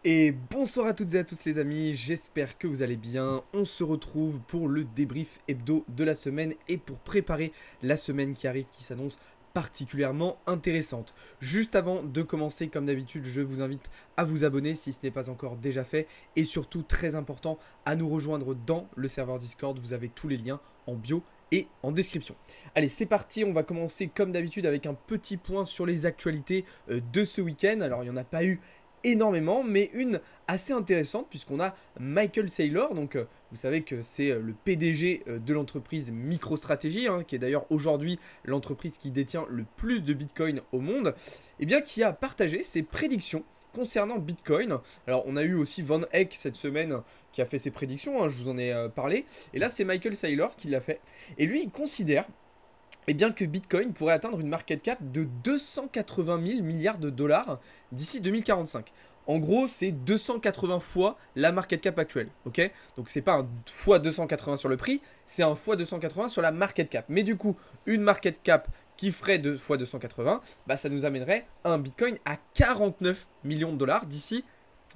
Et bonsoir à toutes et à tous les amis, j'espère que vous allez bien. On se retrouve pour le débrief hebdo de la semaine et pour préparer la semaine qui arrive qui s'annonce particulièrement intéressante. Juste avant de commencer, comme d'habitude, je vous invite à vous abonner si ce n'est pas encore déjà fait et surtout, très important, à nous rejoindre dans le serveur Discord. Vous avez tous les liens en bio et en description. Allez, c'est parti, on va commencer comme d'habitude avec un petit point sur les actualités de ce week-end. Alors, il n'y en a pas eu énormément, mais une assez intéressante puisqu'on a Michael Saylor, donc vous savez que c'est le PDG de l'entreprise MicroStrategy, qui est d'ailleurs aujourd'hui l'entreprise qui détient le plus de Bitcoin au monde, et bien qui a partagé ses prédictions concernant Bitcoin. Alors on a eu aussi Van Eck cette semaine qui a fait ses prédictions, je vous en ai parlé, et là c'est Michael Saylor qui l'a fait, et lui il considère bien que Bitcoin pourrait atteindre une market cap de 280 000 milliards de dollars d'ici 2045. En gros, c'est 280 fois la market cap actuelle, ok? Donc c'est pas un fois 280 sur le prix, c'est un fois 280 sur la market cap. Mais du coup, une market cap qui ferait 2 fois 280, bah ça nous amènerait un Bitcoin à 49 millions de dollars d'ici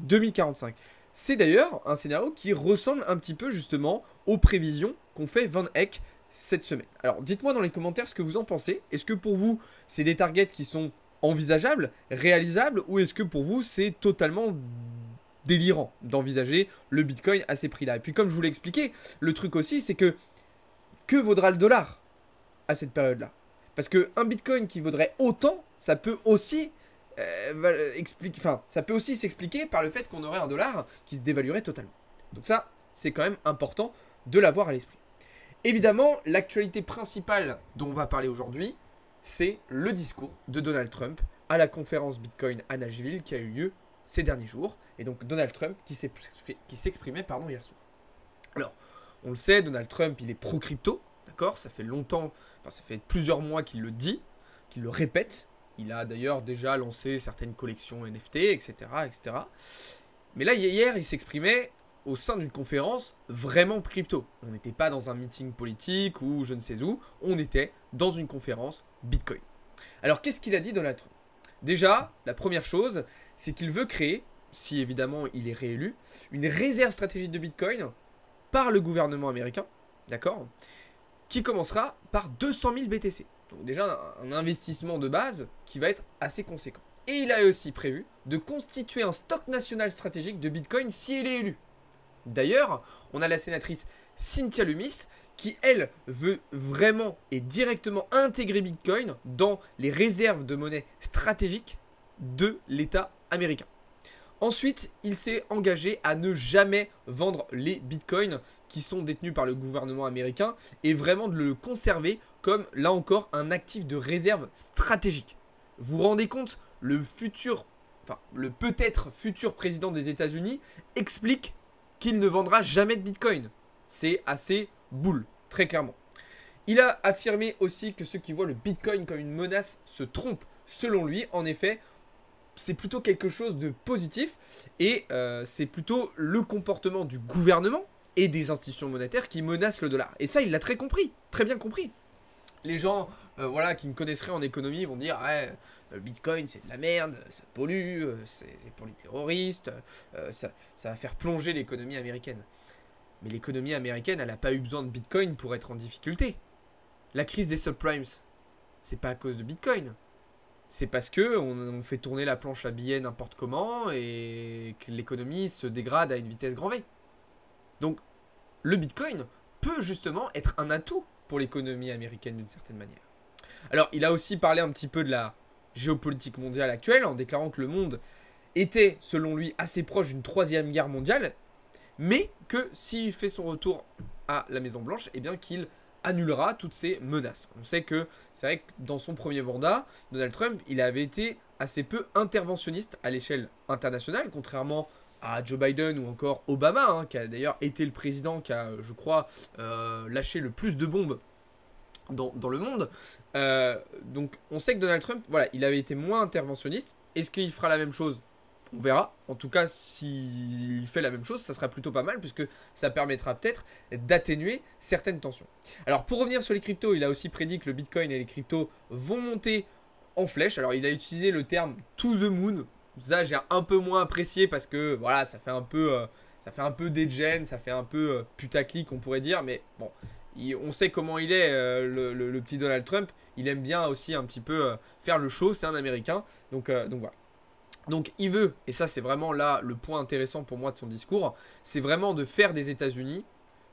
2045. C'est d'ailleurs un scénario qui ressemble un petit peu justement aux prévisions qu'ont fait Van Eck cette semaine. Alors dites-moi dans les commentaires ce que vous en pensez. Est-ce que pour vous c'est des targets qui sont envisageables, réalisables, ou est-ce que pour vous c'est totalement délirant d'envisager le Bitcoin à ces prix-là? Et puis comme je vous l'ai expliqué, le truc aussi c'est que vaudra le dollar à cette période-là? Parce qu'un Bitcoin qui vaudrait autant, ça peut aussi ça peut aussi s'expliquer par le fait qu'on aurait un dollar qui se dévaluerait totalement. Donc ça, c'est quand même important de l'avoir à l'esprit. Évidemment, l'actualité principale dont on va parler aujourd'hui, c'est le discours de Donald Trump à la conférence Bitcoin à Nashville qui a eu lieu ces derniers jours. Et donc Donald Trump qui s'exprimait hier soir. Alors, on le sait, Donald Trump, il est pro-crypto, d'accord? Ça fait longtemps, ça fait plusieurs mois qu'il le dit, qu'il le répète. Il a d'ailleurs déjà lancé certaines collections NFT, etc., etc. Mais là, hier, il s'exprimait au sein d'une conférence vraiment crypto. On n'était pas dans un meeting politique ou je ne sais où, on était dans une conférence Bitcoin. Alors qu'est-ce qu'il a dit Donald Trump? Déjà, la première chose, c'est qu'il veut créer, si évidemment il est réélu, une réserve stratégique de Bitcoin par le gouvernement américain, d'accord, qui commencera par 200 000 BTC. Donc déjà un investissement de base qui va être assez conséquent. Et il a aussi prévu de constituer un stock national stratégique de Bitcoin si il est élu. D'ailleurs, on a la sénatrice Cynthia Lummis qui, elle, veut vraiment et directement intégrer Bitcoin dans les réserves de monnaie stratégiques de l'État américain. Ensuite, il s'est engagé à ne jamais vendre les bitcoins qui sont détenus par le gouvernement américain et vraiment de le conserver comme, là encore, un actif de réserve stratégique. Vous vous rendez compte, le peut-être futur président des États-Unis explique qu'il ne vendra jamais de bitcoin. C'est assez boule, très clairement. Il a affirmé aussi que ceux qui voient le bitcoin comme une menace se trompent. Selon lui, en effet, c'est plutôt quelque chose de positif et c'est plutôt le comportement du gouvernement et des institutions monétaires qui menacent le dollar. Et ça, il l'a très compris, très bien compris. Les gens qui ne connaissent rien en économie vont dire ouais, le bitcoin c'est de la merde, ça pollue, c'est pour les terroristes, ça va faire plonger l'économie américaine. Mais l'économie américaine, elle n'a pas eu besoin de bitcoin pour être en difficulté. La crise des subprimes, c'est pas à cause de bitcoin. C'est parce que on fait tourner la planche à billets n'importe comment et que l'économie se dégrade à une vitesse grand V. Donc le bitcoin peut justement être un atout pour l'économie américaine d'une certaine manière. Alors il a aussi parlé un petit peu de la géopolitique mondiale actuelle en déclarant que le monde était selon lui assez proche d'une troisième guerre mondiale, mais que s'il fait son retour à la Maison Blanche, eh bien qu'il annulera toutes ces menaces. On sait que c'est vrai que dans son premier mandat, Donald Trump, il avait été assez peu interventionniste à l'échelle internationale, contrairement à Joe Biden ou encore Obama, qui a d'ailleurs été le président qui a, je crois, lâché le plus de bombes dans le monde. Donc on sait que Donald Trump, voilà, il avait été moins interventionniste. Est-ce qu'il fera la même chose? On verra. En tout cas, s'il fait la même chose, ça sera plutôt pas mal puisque ça permettra peut-être d'atténuer certaines tensions. Alors pour revenir sur les cryptos, il a aussi prédit que le Bitcoin et les cryptos vont monter en flèche. Alors il a utilisé le terme to the moon. Ça, j'ai un peu moins apprécié parce que voilà, ça fait un peu dégène, ça fait un peu putaclic, on pourrait dire. Mais bon, on sait comment il est, le petit Donald Trump. Il aime bien aussi un petit peu faire le show, c'est un Américain. Donc voilà. Donc il veut, et ça c'est vraiment là le point intéressant pour moi de son discours, c'est vraiment de faire des États-Unis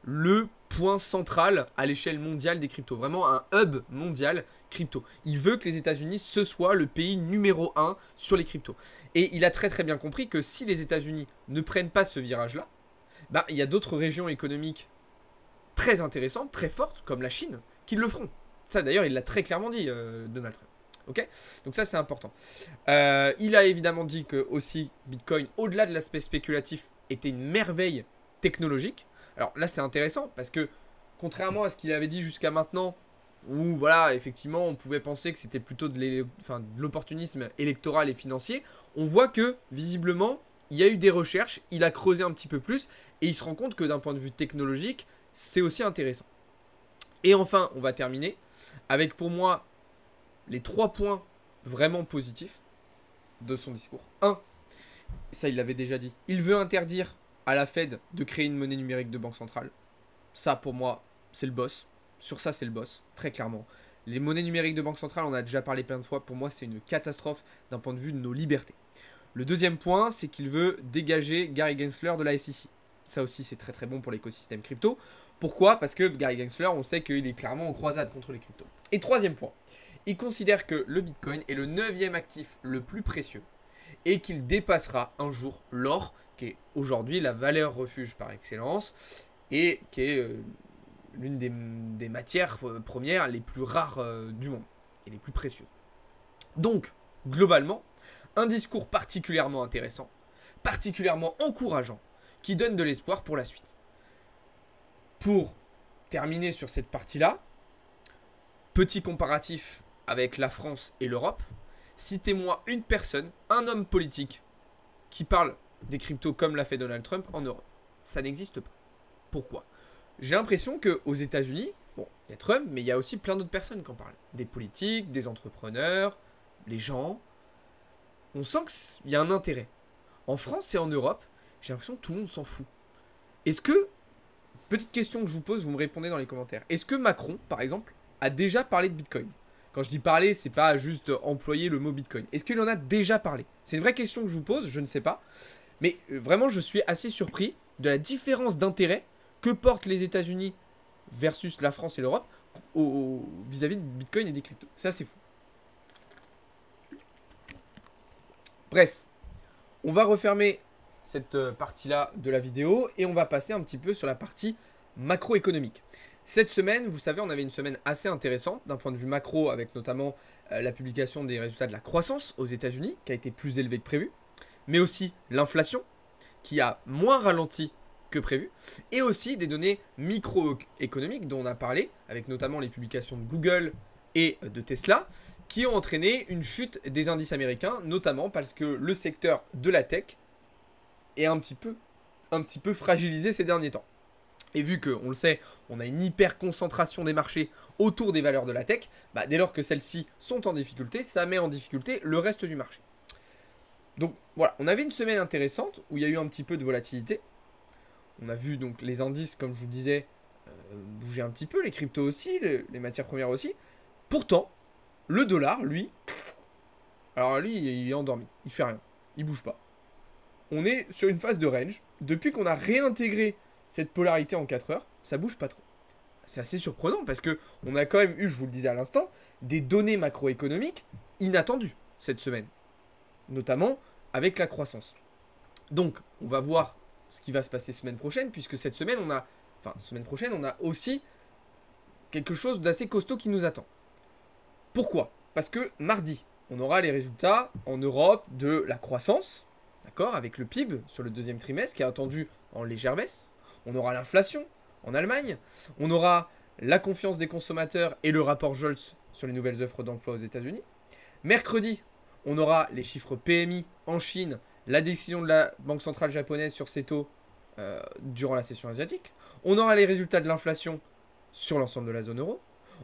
le point central à l'échelle mondiale des cryptos. Vraiment un hub mondial crypto. Il veut que les États-Unis, ce soit le pays numéro un sur les cryptos. Et il a très très bien compris que si les États-Unis ne prennent pas ce virage-là, bah, il y a d'autres régions économiques très intéressantes, très fortes, comme la Chine, qui le feront. Ça d'ailleurs, il l'a très clairement dit, Donald Trump. Ok. Donc ça, c'est important. Il a évidemment dit que aussi Bitcoin, au-delà de l'aspect spéculatif, était une merveille technologique. Alors là, c'est intéressant parce que contrairement à ce qu'il avait dit jusqu'à maintenant, où voilà, effectivement, on pouvait penser que c'était plutôt de l'opportunisme électoral et financier, on voit que visiblement, il y a eu des recherches, il a creusé un petit peu plus et il se rend compte que d'un point de vue technologique, c'est aussi intéressant. Et enfin, on va terminer avec pour moi les 3 points vraiment positifs de son discours. 1, ça il l'avait déjà dit, il veut interdire à la Fed de créer une monnaie numérique de banque centrale. Ça pour moi, c'est le boss. Sur ça, c'est le boss, très clairement. Les monnaies numériques de banque centrale, on a déjà parlé plein de fois, pour moi c'est une catastrophe d'un point de vue de nos libertés. Le deuxième point, c'est qu'il veut dégager Gary Gensler de la SEC. Ça aussi, c'est très très bon pour l'écosystème crypto. Pourquoi? Parce que Gary Gensler, on sait qu'il est clairement en croisade contre les cryptos. Et troisième point, il considère que le Bitcoin est le 9e actif le plus précieux et qu'il dépassera un jour l'or, qui est aujourd'hui la valeur refuge par excellence et qui est l'une des matières premières les plus rares du monde et les plus précieuses. Donc, globalement, un discours particulièrement intéressant, particulièrement encourageant, qui donne de l'espoir pour la suite. Pour terminer sur cette partie-là, petit comparatif avec la France et l'Europe, citez-moi une personne, un homme politique, qui parle des cryptos comme l'a fait Donald Trump en Europe. Ça n'existe pas. Pourquoi? J'ai l'impression qu'aux États-Unis, bon, il y a Trump, mais il y a aussi plein d'autres personnes qui en parlent. Des politiques, des entrepreneurs, les gens. On sent qu'il y a un intérêt. En France et en Europe, j'ai l'impression que tout le monde s'en fout. Est-ce que, petite question que je vous pose, vous me répondez dans les commentaires. Est-ce que Macron, par exemple, a déjà parlé de Bitcoin? Quand je dis parler, c'est pas juste employer le mot Bitcoin. Est-ce qu'il en a déjà parlé? C'est une vraie question que je vous pose, je ne sais pas. Mais vraiment, je suis assez surpris de la différence d'intérêt que portent les États-Unis versus la France et l'Europe vis-à-vis de Bitcoin et des cryptos. Ça, c'est fou. Bref, on va refermer cette partie-là de la vidéo et on va passer un petit peu sur la partie macroéconomique. Cette semaine, vous savez, on avait une semaine assez intéressante d'un point de vue macro avec notamment la publication des résultats de la croissance aux États-Unis qui a été plus élevée que prévu, mais aussi l'inflation qui a moins ralenti que prévu, et aussi des données microéconomiques dont on a parlé, avec notamment les publications de Google et de Tesla, qui ont entraîné une chute des indices américains, notamment parce que le secteur de la tech est un petit peu fragilisé ces derniers temps. Et vu qu'on le sait, on a une hyper concentration des marchés autour des valeurs de la tech, bah dès lors que celles-ci sont en difficulté, ça met en difficulté le reste du marché. Donc voilà, on avait une semaine intéressante où il y a eu un petit peu de volatilité. On a vu donc les indices, comme je vous le disais, bouger un petit peu, les cryptos aussi, les matières premières aussi. Pourtant, le dollar, lui, alors lui, il est endormi, il fait rien, il bouge pas. On est sur une phase de range. Depuis qu'on a réintégré cette polarité en 4 heures, ça bouge pas trop. C'est assez surprenant parce que on a quand même eu, je vous le disais à l'instant, des données macroéconomiques inattendues cette semaine, notamment avec la croissance. Donc, on va voir ce qui va se passer semaine prochaine, puisque cette semaine, semaine prochaine, on a aussi quelque chose d'assez costaud qui nous attend. Pourquoi? Parce que mardi, on aura les résultats en Europe de la croissance, d'accord, avec le PIB sur le deuxième trimestre qui est attendu en légère baisse. On aura l'inflation en Allemagne. On aura la confiance des consommateurs et le rapport Jolts sur les nouvelles offres d'emploi aux États-Unis. Mercredi, on aura les chiffres PMI en Chine, la décision de la Banque centrale japonaise sur ses taux durant la session asiatique. On aura les résultats de l'inflation sur l'ensemble de la zone euro.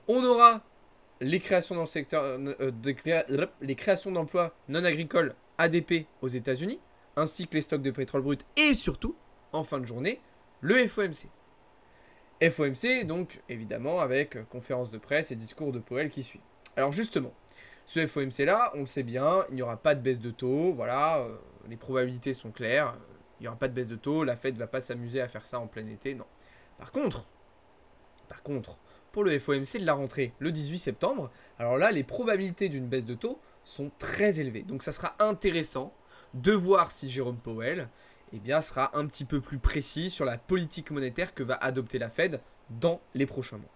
On aura les créations dans le secteur, les créations d'emplois non agricoles ADP aux États-Unis, ainsi que les stocks de pétrole brut et surtout, en fin de journée, le FOMC. FOMC, donc évidemment avec conférence de presse et discours de Powell qui suit. Alors justement, ce FOMC là, on le sait bien, il n'y aura pas de baisse de taux, voilà, les probabilités sont claires, il n'y aura pas de baisse de taux, la Fed ne va pas s'amuser à faire ça en plein été, non. Par contre, pour le FOMC de la rentrée, le 18 septembre, alors là, les probabilités d'une baisse de taux sont très élevées. Donc ça sera intéressant de voir si Jérôme Powell sera un petit peu plus précis sur la politique monétaire que va adopter la Fed dans les prochains mois.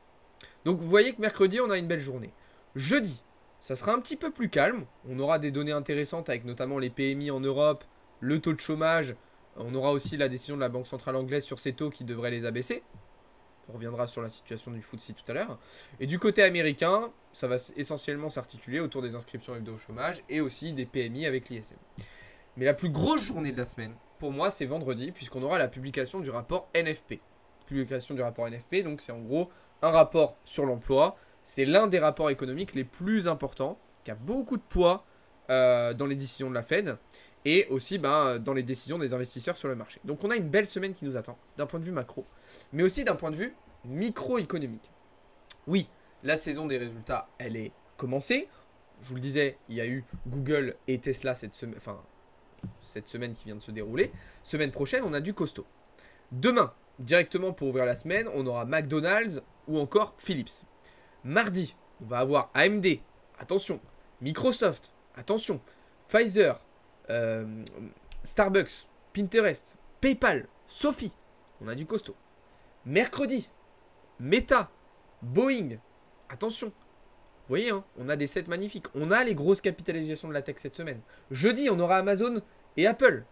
Donc vous voyez que mercredi, on a une belle journée. Jeudi, ça sera un petit peu plus calme. On aura des données intéressantes avec notamment les PMI en Europe, le taux de chômage. On aura aussi la décision de la Banque centrale anglaise sur ces taux qui devrait les abaisser. On reviendra sur la situation du FTSE tout à l'heure. Et du côté américain, ça va essentiellement s'articuler autour des inscriptions hebdo au chômage et aussi des PMI avec l'ISM. Mais la plus grosse journée de la semaine, pour moi, c'est vendredi, puisqu'on aura la publication du rapport NFP. Publication du rapport NFP, donc c'est en gros un rapport sur l'emploi. C'est l'un des rapports économiques les plus importants, qui a beaucoup de poids dans les décisions de la Fed et aussi dans les décisions des investisseurs sur le marché. Donc on a une belle semaine qui nous attend, d'un point de vue macro, mais aussi d'un point de vue microéconomique. Oui, la saison des résultats, elle est commencée. Je vous le disais, il y a eu Google et Tesla cette semaine qui vient de se dérouler. Semaine prochaine, on a du costaud. Demain, directement pour ouvrir la semaine, on aura McDonald's ou encore Philips. Mardi, on va avoir AMD, attention, Microsoft, attention, Pfizer, Starbucks, Pinterest, PayPal, Sophie, on a du costaud. Mercredi, Meta, Boeing, attention. Vous voyez, hein, on a des sets magnifiques. On a les grosses capitalisations de la tech cette semaine. Jeudi, on aura Amazon et Apple.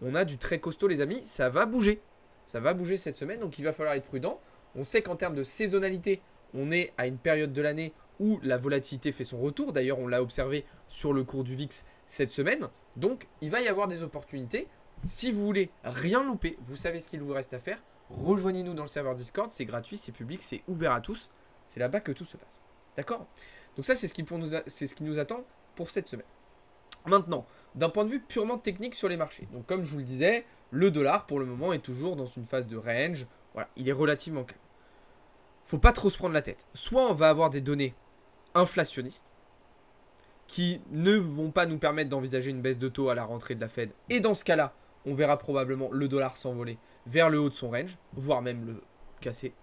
On a du très costaud, les amis. Ça va bouger. Ça va bouger cette semaine, donc il va falloir être prudent. On sait qu'en termes de saisonnalité, on est à une période de l'année où la volatilité fait son retour. D'ailleurs, on l'a observé sur le cours du VIX cette semaine. Donc, il va y avoir des opportunités. Si vous voulez rien louper, vous savez ce qu'il vous reste à faire. Rejoignez-nous dans le serveur Discord. C'est gratuit, c'est public, c'est ouvert à tous. C'est là-bas que tout se passe. D'accord ? Donc ça, c'est ce qui nous attend pour cette semaine. Maintenant, d'un point de vue purement technique sur les marchés. Donc comme je vous le disais, le dollar pour le moment est toujours dans une phase de range. Voilà, il est relativement calme. Faut pas trop se prendre la tête. Soit on va avoir des données inflationnistes qui ne vont pas nous permettre d'envisager une baisse de taux à la rentrée de la Fed. Et dans ce cas-là, on verra probablement le dollar s'envoler vers le haut de son range, voire même le casser.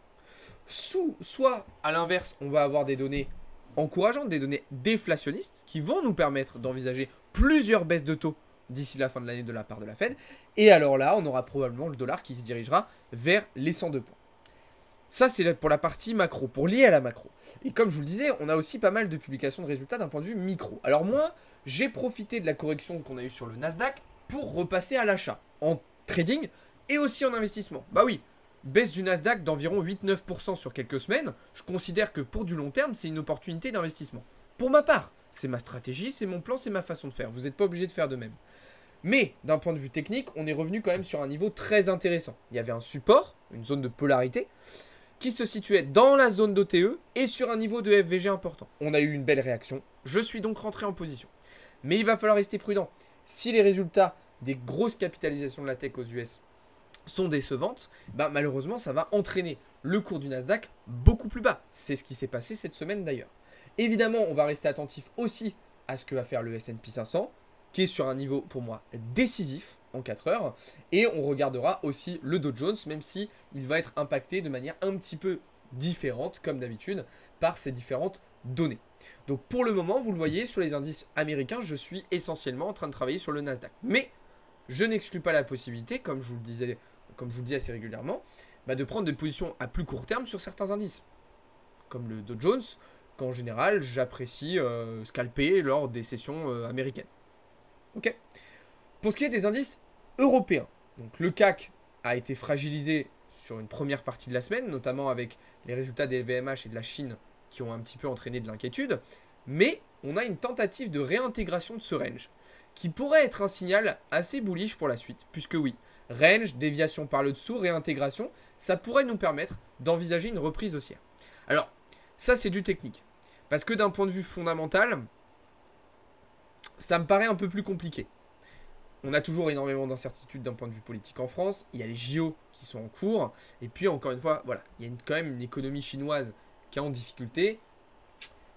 Soit à l'inverse, on va avoir des données encourageantes, des données déflationnistes qui vont nous permettre d'envisager plusieurs baisses de taux d'ici la fin de l'année de la part de la Fed. Et alors là, on aura probablement le dollar qui se dirigera vers les 102 points. Ça, c'est pour la partie macro, pour lier à la macro. Et comme je vous le disais, on a aussi pas mal de publications de résultats d'un point de vue micro. Alors moi, j'ai profité de la correction qu'on a eue sur le Nasdaq pour repasser à l'achat en trading et aussi en investissement. Bah oui, baisse du Nasdaq d'environ 8-9% sur quelques semaines. Je considère que pour du long terme, c'est une opportunité d'investissement. Pour ma part, c'est ma stratégie, c'est mon plan, c'est ma façon de faire. Vous n'êtes pas obligé de faire de même. Mais d'un point de vue technique, on est revenu quand même sur un niveau très intéressant. Il y avait un support, une zone de polarité, qui se situait dans la zone d'OTE et sur un niveau de FVG important. On a eu une belle réaction. Je suis donc rentré en position. Mais il va falloir rester prudent. Si les résultats des grosses capitalisations de la tech aux US sont décevantes, malheureusement, ça va entraîner le cours du Nasdaq beaucoup plus bas. C'est ce qui s'est passé cette semaine d'ailleurs. Évidemment, on va rester attentif aussi à ce que va faire le S&P 500, qui est sur un niveau pour moi décisif en 4 heures. Et on regardera aussi le Dow Jones, même si il va être impacté de manière un petit peu différente, comme d'habitude, par ces différentes données. Donc pour le moment, vous le voyez, sur les indices américains, je suis essentiellement en train de travailler sur le Nasdaq. Mais je n'exclus pas la possibilité, comme je vous le dis assez régulièrement, de prendre des positions à plus court terme sur certains indices, comme le Dow Jones, qu'en général, j'apprécie scalper lors des sessions américaines. Ok. Pour ce qui est des indices européens, donc le CAC a été fragilisé sur une première partie de la semaine, notamment avec les résultats des LVMH et de la Chine qui ont un petit peu entraîné de l'inquiétude, mais on a une tentative de réintégration de ce range, qui pourrait être un signal assez bullish pour la suite, puisque oui, range, déviation par le dessous, réintégration, ça pourrait nous permettre d'envisager une reprise haussière. Alors, ça c'est du technique, parce que d'un point de vue fondamental, ça me paraît un peu plus compliqué. On a toujours énormément d'incertitudes d'un point de vue politique en France. Il y a les JO qui sont en cours. Et puis, encore une fois, voilà, il y a quand même une économie chinoise qui est en difficulté.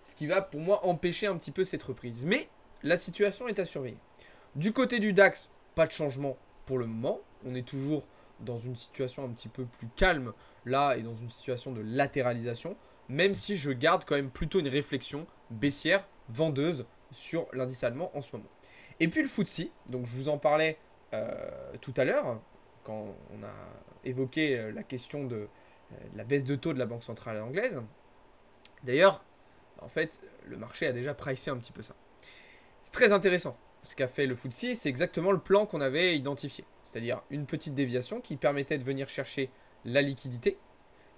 Ce qui va, pour moi, empêcher un petit peu cette reprise. Mais la situation est à surveiller. Du côté du DAX, pas de changement pour le moment. On est toujours dans une situation un petit peu plus calme là et dans une situation de latéralisation. Même si je garde quand même plutôt une réflexion baissière, vendeuse sur l'indice allemand en ce moment. Et puis le FTSE, donc je vous en parlais tout à l'heure, quand on a évoqué la question de la baisse de taux de la Banque centrale anglaise. D'ailleurs, en fait, le marché a déjà pricé un petit peu ça. C'est très intéressant. Ce qu'a fait le FTSE, c'est exactement le plan qu'on avait identifié. C'est-à-dire une petite déviation qui permettait de venir chercher la liquidité,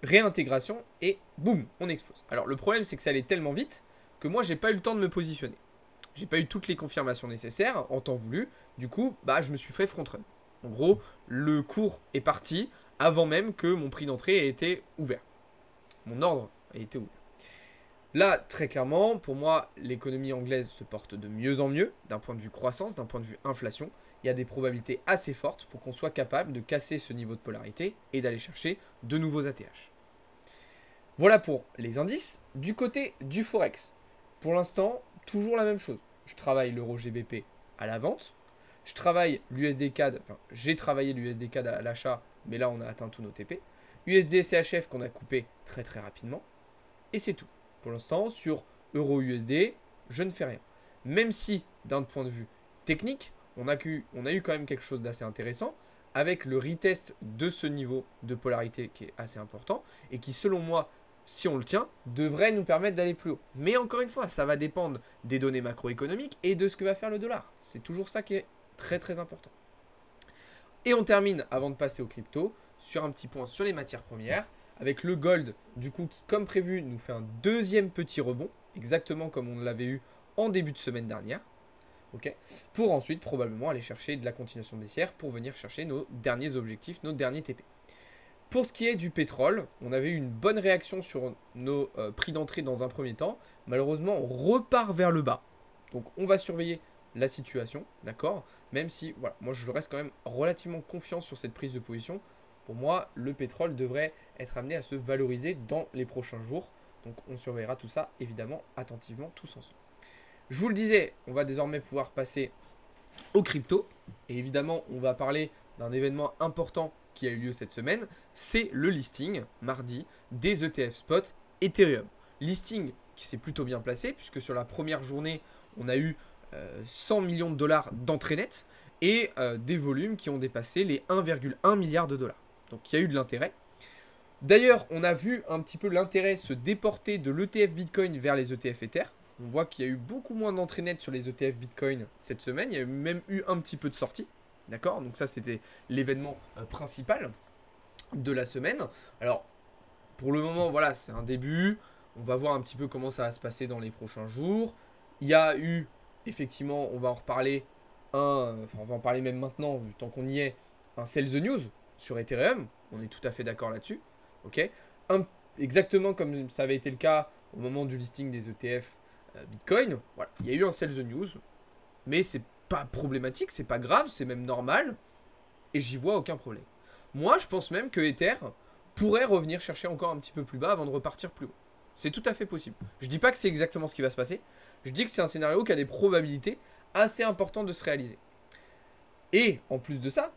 réintégration et boum, on explose. Alors le problème, c'est que ça allait tellement vite que moi, j'ai pas eu le temps de me positionner. J'ai pas eu toutes les confirmations nécessaires en temps voulu. Du coup, je me suis fait front run. En gros, le cours est parti avant même que mon prix d'entrée ait été ouvert. Mon ordre a été ouvert. Là, très clairement, pour moi, l'économie anglaise se porte de mieux en mieux, d'un point de vue croissance, d'un point de vue inflation. Il y a des probabilités assez fortes pour qu'on soit capable de casser ce niveau de polarité et d'aller chercher de nouveaux ATH. Voilà pour les indices. Du côté du Forex, pour l'instant, toujours la même chose. Je travaille l'euro GBP à la vente. Je travaille l'USD CAD, enfin j'ai travaillé l'USD CAD à l'achat, mais là on a atteint tous nos TP. USD CHF qu'on a coupé très très rapidement. Et c'est tout. Pour l'instant, sur euro USD, je ne fais rien. Même si, d'un point de vue technique, on a eu quand même quelque chose d'assez intéressant avec le retest de ce niveau de polarité qui est assez important et qui, selon moi, si on le tient, devrait nous permettre d'aller plus haut. Mais encore une fois, ça va dépendre des données macroéconomiques et de ce que va faire le dollar. C'est toujours ça qui est très très important. Et on termine, avant de passer aux crypto, sur un petit point sur les matières premières, avec le gold, du coup, qui, comme prévu, nous fait un deuxième petit rebond, exactement comme on l'avait eu en début de semaine dernière, okay, pour ensuite probablement aller chercher de la continuation baissière pour venir chercher nos derniers objectifs, nos derniers TP. Pour ce qui est du pétrole, on avait eu une bonne réaction sur nos prix d'entrée dans un premier temps. Malheureusement, on repart vers le bas. Donc, on va surveiller la situation, d'accord? Même si, voilà, moi, je reste quand même relativement confiant sur cette prise de position. Pour moi, le pétrole devrait être amené à se valoriser dans les prochains jours. Donc, on surveillera tout ça, évidemment, attentivement, tous ensemble. Je vous le disais, on va désormais pouvoir passer aux cryptos. Et évidemment, on va parler d'un événement important qui a eu lieu cette semaine, c'est le listing, mardi, des ETF spot Ethereum. Listing qui s'est plutôt bien placé, puisque sur la première journée, on a eu 100 millions de dollars d'entrée nette et des volumes qui ont dépassé les 1,1 milliard de dollars. Donc il y a eu de l'intérêt. D'ailleurs, on a vu un petit peu l'intérêt se déporter de l'ETF Bitcoin vers les ETF Ether. On voit qu'il y a eu beaucoup moins d'entrée nette sur les ETF Bitcoin cette semaine. Il y a même eu un petit peu de sortie. D'accord? Donc ça, c'était l'événement principal de la semaine. Alors, pour le moment, voilà, c'est un début. On va voir un petit peu comment ça va se passer dans les prochains jours. Il y a eu, effectivement, on va en reparler, on va en parler même maintenant, tant qu'on y est, un Sell the News sur Ethereum. On est tout à fait d'accord là-dessus. Ok? Exactement comme ça avait été le cas au moment du listing des ETF Bitcoin. Voilà, il y a eu un Sell the News, mais c'est pas problématique, c'est pas grave, c'est même normal, et j'y vois aucun problème. Moi, je pense même que Ether pourrait revenir chercher encore un petit peu plus bas avant de repartir plus haut. C'est tout à fait possible. Je dis pas que c'est exactement ce qui va se passer, je dis que c'est un scénario qui a des probabilités assez importantes de se réaliser. Et en plus de ça,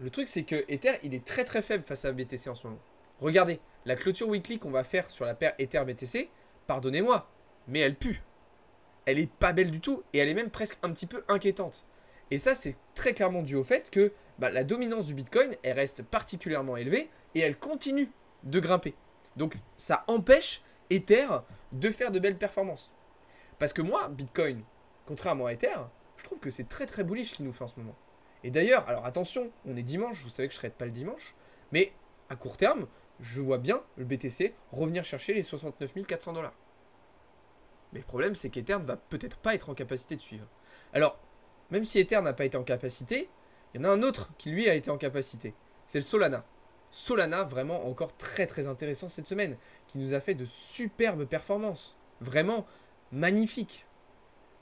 le truc c'est que Ether, il est très très faible face à BTC en ce moment. Regardez, la clôture weekly qu'on va faire sur la paire Ether-BTC, pardonnez-moi, mais elle pue. Elle est pas belle du tout et elle est même presque un petit peu inquiétante. Et ça, c'est très clairement dû au fait que la dominance du Bitcoin, elle reste particulièrement élevée et elle continue de grimper. Donc ça empêche Ether de faire de belles performances. Parce que moi, Bitcoin, contrairement à Ether, je trouve que c'est très très bullish ce qu'il nous fait en ce moment. Et d'ailleurs, alors attention, on est dimanche, vous savez que je ne traite pas le dimanche, mais à court terme, je vois bien le BTC revenir chercher les 69 400 $. Mais le problème, c'est qu'Ether ne va peut-être pas être en capacité de suivre. Alors, même si Ether n'a pas été en capacité, il y en a un autre qui, lui, a été en capacité. C'est le Solana. Solana, vraiment encore très très intéressant cette semaine, qui nous a fait de superbes performances. Vraiment magnifiques.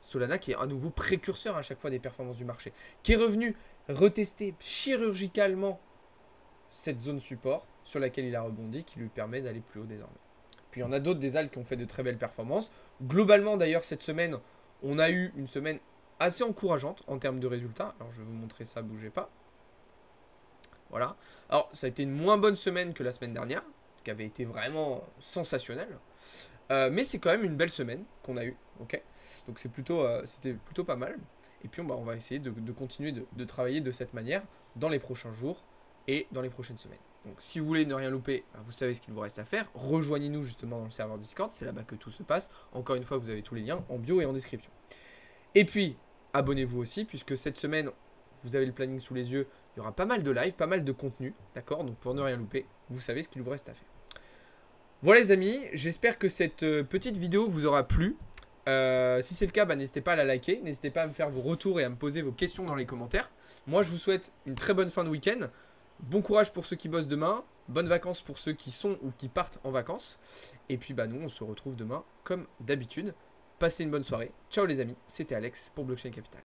Solana qui est un nouveau précurseur à chaque fois des performances du marché, qui est revenu retester chirurgicalement cette zone support sur laquelle il a rebondi, qui lui permet d'aller plus haut désormais. Puis il y en a d'autres des altes qui ont fait de très belles performances. Globalement d'ailleurs cette semaine, on a eu une semaine assez encourageante en termes de résultats. Alors je vais vous montrer ça, bougez pas. Voilà. Alors ça a été une moins bonne semaine que la semaine dernière, qui avait été vraiment sensationnelle. Mais c'est quand même une belle semaine qu'on a eue. Ok. Donc c'était plutôt pas mal. Et puis on va essayer de continuer de travailler de cette manière dans les prochains jours et dans les prochaines semaines. Donc si vous voulez ne rien louper, vous savez ce qu'il vous reste à faire. Rejoignez-nous justement dans le serveur Discord, c'est là-bas que tout se passe. Encore une fois, vous avez tous les liens en bio et en description. Et puis, abonnez-vous aussi, puisque cette semaine, vous avez le planning sous les yeux. Il y aura pas mal de live, pas mal de contenu, d'accord? Donc pour ne rien louper, vous savez ce qu'il vous reste à faire. Voilà les amis, j'espère que cette petite vidéo vous aura plu. Si c'est le cas, n'hésitez pas à la liker, n'hésitez pas à me faire vos retours et à me poser vos questions dans les commentaires. Moi, je vous souhaite une très bonne fin de week-end. Bon courage pour ceux qui bossent demain. Bonnes vacances pour ceux qui sont ou qui partent en vacances. Et puis nous, on se retrouve demain comme d'habitude. Passez une bonne soirée. Ciao les amis, c'était Alex pour Blockchain Capital.